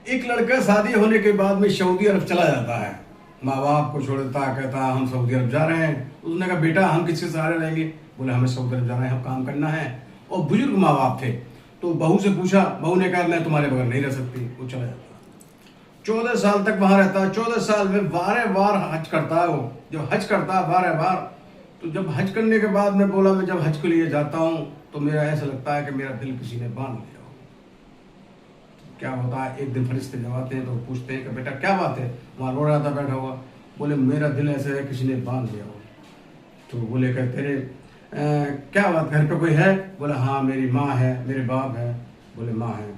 एक लड़का शादी होने के बाद में सऊदी अरब चला जाता है, माँ बाप को छोड़ देता है, कहता है हम सऊदी अरब जा रहे हैं। उसने कहा बेटा हम किसके सहारे रहेंगे? बोले हमें सऊदी अरब जाना है, हम काम करना है। और बुजुर्ग माँ बाप थे, तो बहू से पूछा, बहू ने कहा मैं तुम्हारे बगैर नहीं रह सकती। वो चला जाता, 14 साल तक वहां रहता है। 14 साल में 12 बार हज करता है। वो जब हज करता है 12 बार, तो जब हज करने के बाद में बोला मैं जब हज के लिए जाता हूँ तो मेरा ऐसा लगता है कि मेरा दिल किसी ने बांध लिया हो। क्या होता है, एक दिन फरिश्ते जब आते हैं तो पूछते हैं कि बेटा क्या बात है? वहाँ रो रहा था बैठा हुआ। बोले मेरा दिल ऐसे है किसी ने बांध लिया हो। तो बोले कह तेरे क्या बात, घर पे कोई है? बोला हाँ मेरी माँ है, मेरे बाप है। बोले माँ है,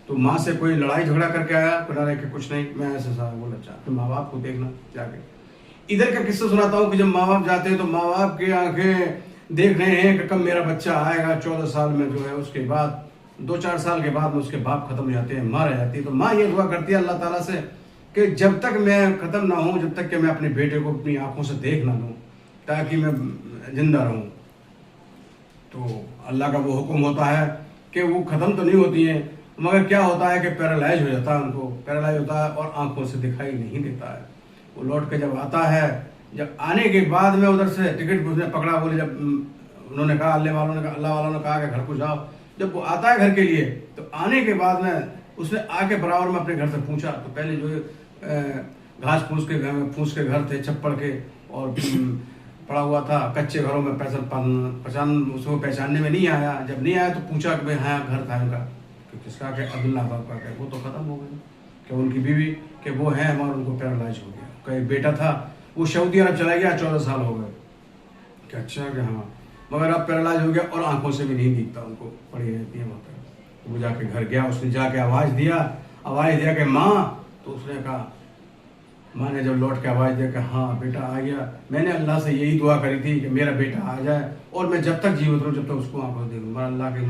तो माँ से कोई लड़ाई झगड़ा करके आया? बोला कि कुछ नहीं, मैं ऐसा सा। बोला अच्छा, तो माँ बाप को देखना जाके। इधर का किस्सा सुनाता हूँ कि जब माँ बाप जाते हैं तो माँ बाप की आंखें देख रहे हैं कि कब मेरा बच्चा आएगा। 14 साल में जो है, उसके बाद 2-4 साल के बाद में उसके बाप खत्म हो जाते हैं, माँ रह जाती है। तो माँ ये दुआ करती है अल्लाह ताला से कि जब तक मैं खत्म ना हूँ, जब तक कि मैं अपने बेटे को अपनी आंखों से देख ना लूँ, ताकि मैं जिंदा रहूँ। तो अल्लाह का वो हुक्म होता है कि वो ख़त्म तो नहीं होती हैं, मगर क्या होता है कि पैरालाइज हो जाता है, उनको पैरालाइज होता है और आंखों से दिखाई नहीं देता है। वो लौट के जब आता है, जब आने के बाद में उधर से टिकट उसने पकड़ा। बोले जब उन्होंने कहा, अल्लाह वालों ने कहा कि घर को जाओ। जब वो आता है घर के लिए, तो आने के बाद में उसने आके बराबर में अपने घर से पूछा। तो पहले जो घास फूस के घर थे, छप्पड़ के, और पड़ा हुआ था कच्चे घरों में, उसको पहचानने में नहीं आया। जब नहीं आया तो पूछा कि भाई हाँ घर था उनका, कि किसका? कि अब्दुल्ला साहब का। वो तो खत्म हो गई कि उनकी बीवी कि वो है, हमारा उनको पैरालाइज हो गया। का एक बेटा था, वो सऊदी अरब चला गया, 14 साल हो गए। कि अच्छा कि हाँ, मगर अब पैरालाइज हो गया और आंखों से भी नहीं दिखता, उनको पड़ी रहती है वहाँ पर। वो जाके घर गया, उसने जाके आवाज़ दिया कि माँ। तो उसने कहा, माँ ने जब लौट के आवाज़ दिया कि हाँ बेटा आ गया, मैंने अल्लाह से यही दुआ करी थी कि मेरा बेटा आ जाए और मैं जब तक जीवित रहूँ, जब तक उसको आंखों से देखूँ। मगर अल्लाह के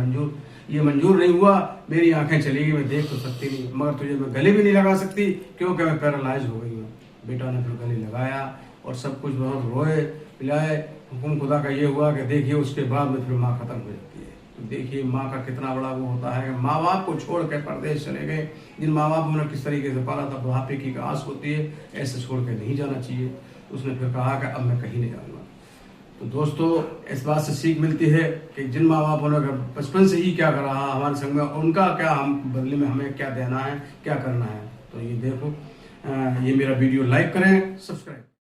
ये मंजूर नहीं हुआ, मेरी आंखें चली गई, मैं देख तो सकती नहीं, मगर तुझे मैं गले भी नहीं लगा सकती क्योंकि मैं पैरालाइज हो गई हूँ। बेटा ने फिर गले लगाया और सब कुछ बहुत रोए पिलाए। हुक्म खुदा का ये हुआ कि देखिए उसके बाद में फिर माँ खत्म हो जाती है। तो देखिए माँ का कितना बड़ा वो होता है कि माँ बाप को छोड़ के परदेश चले गए। जिन माँ बाप ने किस तरीके से पाला था, बुढ़ापे की आस होती है, ऐसे छोड़ के नहीं जाना चाहिए। उसने फिर कहा कि अब मैं कहीं नहीं जाऊँगा। तो दोस्तों, इस बात से सीख मिलती है कि जिन माँ बापों ने बचपन से ही क्या करा हमारे संग में, उनका क्या हम बदले में हमें क्या देना है, क्या करना है। तो ये देखो, ये मेरा वीडियो लाइक करें, सब्सक्राइब